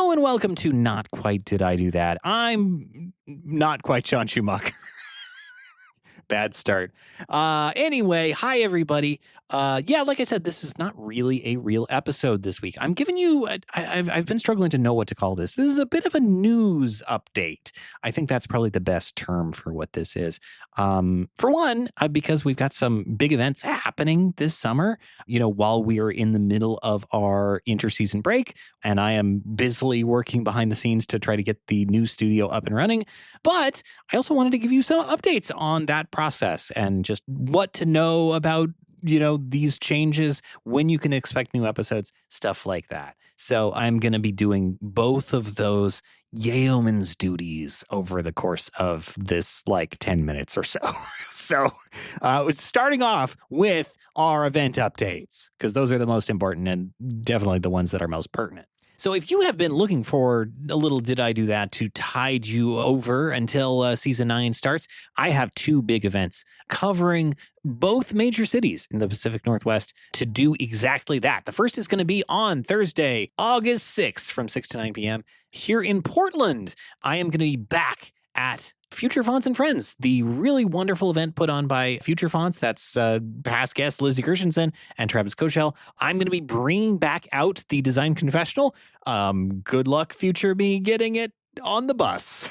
Hello and welcome to Not Quite Did I Do That. I'm not quite Sean Schumacher. Bad start. Anyway, hi everybody. Like I said, this is not really a real episode this week. I'm giving you, I've been struggling to know what to call this. This is a bit of a news update. I think that's probably the best term for what this is. For one, because we've got some big events happening this summer, while we are in the middle of our interseason break, and I am busily working behind the scenes to try to get the new studio up and running. But I also wanted to give you some updates on that process and just what to know about, these changes, when you can expect new episodes, stuff like that. So I'm going to be doing both of those yeoman's duties over the course of this 10 minutes or so. So starting off with our event updates, because those are the most important and definitely the ones that are most pertinent. So if you have been looking for a little Did I Do That to tide you over until season 9 starts, I have two big events covering both major cities in the Pacific Northwest to do exactly that. The first is going to be on Thursday, August 6th from 6 to 9 p.m. here in Portland. I am going to be back at Future Fonts and Friends, the really wonderful event put on by Future Fonts. That's past guests Lizzie Gershenson and Travis Kochel. I'm going to be bringing back out the Design Confessional. Good luck, Future me, getting it on the bus,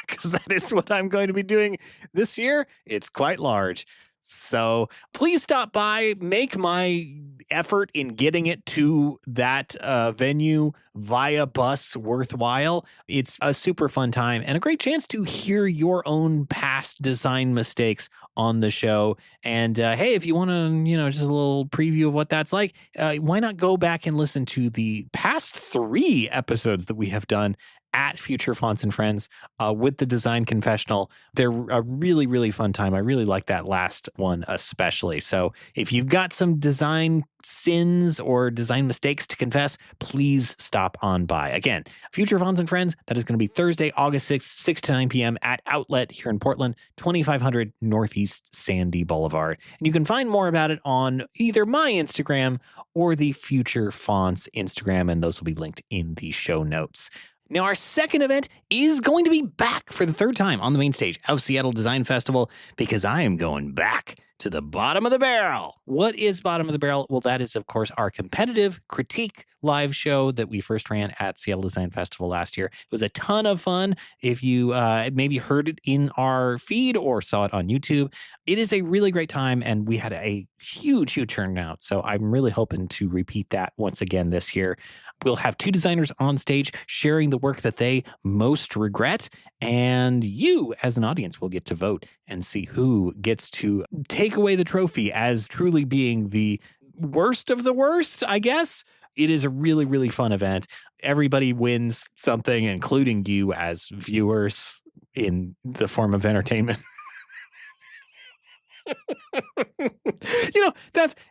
because that is what I'm going to be doing this year. It's quite large. So please stop by, make my effort in getting it to that venue via bus worthwhile. It's a super fun time and a great chance to hear your own past design mistakes on the show. And hey, if you want to, just a little preview of what that's like, why not go back and listen to the past 3 episodes that we have done at Future Fonts and Friends with the Design Confessional. They're a really, really fun time. I really like that last one especially. So if you've got some design sins or design mistakes to confess, please stop on by. Again, Future Fonts and Friends, that is going to be Thursday, August 6th, 6 to 9 p.m. at Outlet here in Portland, 2500 Northeast Sandy Boulevard. And you can find more about it on either my Instagram or the Future Fonts Instagram, and those will be linked in the show notes. Now, our second event is going to be back for the 3rd time on the Mainstage of Seattle Design Festival, because I am going back to the bottom of the barrel. What is bottom of the barrel? Well, that is, of course, our competitive critique live show that we first ran at Seattle Design Festival last year. It was a ton of fun. If you maybe heard it in our feed or saw it on YouTube, it is a really great time, and we had a huge turnout. So I'm really hoping to repeat that once again this year. We'll have 2 designers on stage sharing the work that they most regret, and you as an audience will get to vote and see who gets to take away the trophy as truly being the worst of the worst, I guess. It is a really, really fun event. Everybody wins something, including you as viewers, in the form of entertainment.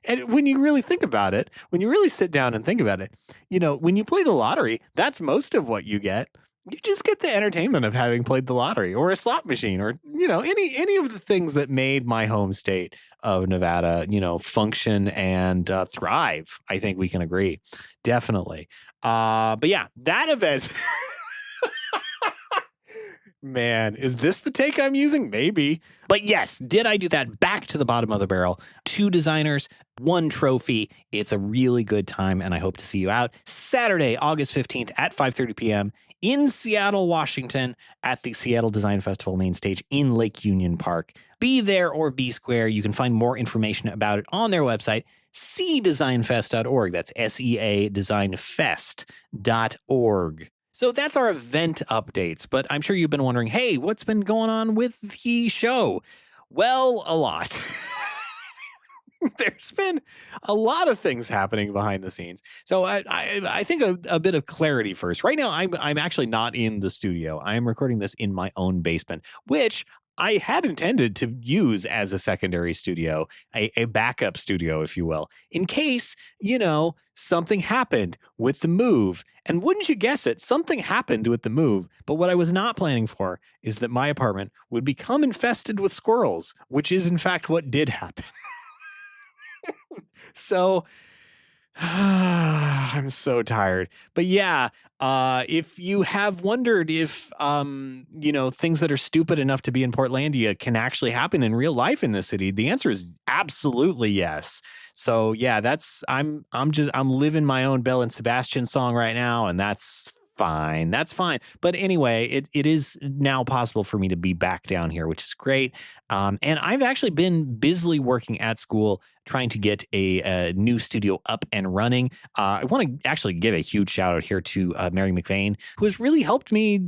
And when you really think about it, when you really sit down and think about it, when you play the lottery, that's most of what you get. You just get the entertainment of having played the lottery or a slot machine or, any of the things that made my home state of Nevada, function and thrive. I think we can agree. Definitely. But yeah, that event. Man, is this the take I'm using? Maybe. But yes, Did I Do That? Back to the bottom of the barrel. 2 designers, 1 trophy. It's a really good time, and I hope to see you out Saturday, August 15th at 5:30 p.m. in Seattle, Washington at the Seattle Design Festival main stage in Lake Union Park. Be there or be square. You can find more information about it on their website, seadesignfest.org. That's SEA designfest.org. So that's our event updates, but I'm sure you've been wondering, hey, what's been going on with the show? Well, a lot. There's been a lot of things happening behind the scenes. So I think a bit of clarity first. Right now, I'm actually not in the studio. I am recording this in my own basement, which I had intended to use as a secondary studio, a backup studio, if you will, in case, something happened with the move. And wouldn't you guess it, something happened with the move. But what I was not planning for is that my apartment would become infested with squirrels, which is in fact what did happen. So I'm so tired. But yeah, if you have wondered if things that are stupid enough to be in Portlandia can actually happen in real life in the city, the answer is absolutely yes. So yeah, I'm living my own Belle and Sebastian song right now, and that's fine. That's fine. But anyway, it is now possible for me to be back down here, which is great. And I've actually been busily working at school trying to get a new studio up and running. I want to actually give a huge shout out here to Mary McVeigh, who has really helped me,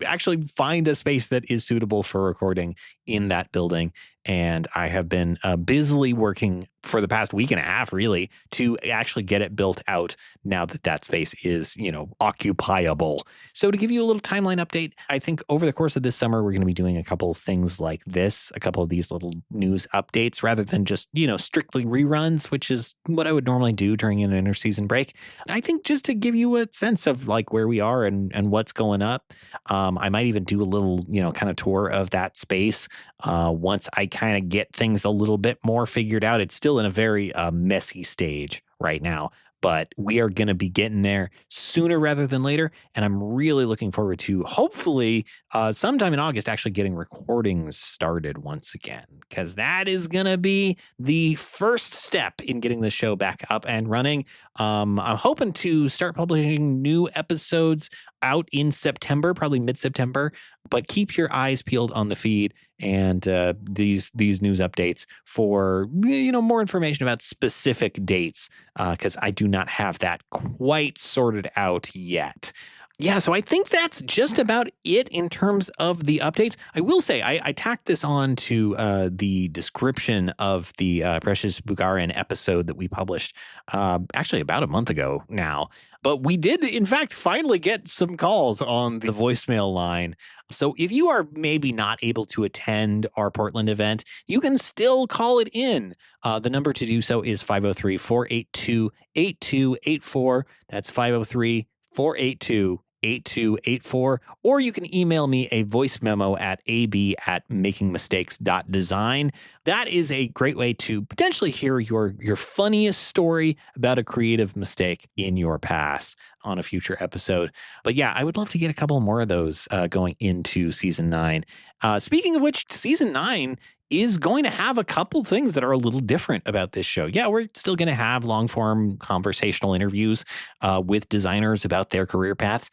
actually find a space that is suitable for recording in that building. And I have been busily working for the past week and a half, really, to actually get it built out now that that space is, occupiable. So to give you a little timeline update, I think over the course of this summer, we're going to be doing a couple of things like this, a couple of these little news updates rather than just, strictly reruns, which is what I would normally do during an interseason break. I think just to give you a sense of like where we are and what's going up, I might even do a little, kind of tour of that space once I kind of get things a little bit more figured out. It's still in a very messy stage right now, but we are going to be getting there sooner rather than later. And I'm really looking forward to hopefully sometime in August actually getting recordings started once again, because that is going to be the first step in getting the show back up and running. I'm hoping to start publishing new episodes out in September, probably mid-September, but keep your eyes peeled on the feed and these news updates for more information about specific dates, because I do not have that quite sorted out yet. Yeah, so I think that's just about it in terms of the updates. I will say I tacked this on to the description of the Precious Bugarin episode that we published actually about a month ago now. But we did, in fact, finally get some calls on the voicemail line. So if you are maybe not able to attend our Portland event, you can still call it in. The number to do so is 503-482-8284. That's 503-482-8284, or you can email me a voice memo at ab@makingmistakes.design. That is a great way to potentially hear your funniest story about a creative mistake in your past on a future episode. But yeah, I would love to get a couple more of those going into season 9. Speaking of which, season 9 is going to have a couple things that are a little different about this show. Yeah, we're still going to have long form conversational interviews with designers about their career paths,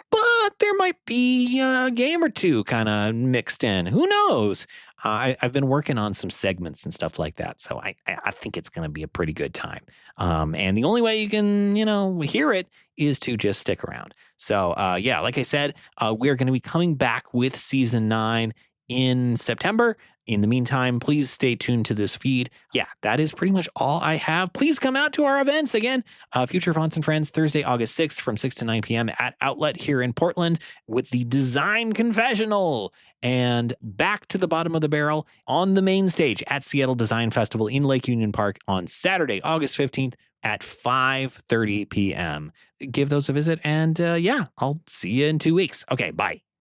but there might be a game or two kind of mixed in. Who knows? I've been working on some segments and stuff like that, so I think it's going to be a pretty good time. And the only way you can, hear it is to just stick around. So, yeah, like I said, we're going to be coming back with season 9 in September. In the meantime, please stay tuned to this feed. Yeah, that is pretty much all I have. Please come out to our events again. Future Fonts and Friends, Thursday, August 6th from 6 to 9 p.m. at Outlet here in Portland with the Design Confessional. And back to the bottom of the barrel on the main stage at Seattle Design Festival in Lake Union Park on Saturday, August 15th at 5:30 p.m. Give those a visit. And yeah, I'll see you in 2 weeks. Okay, bye.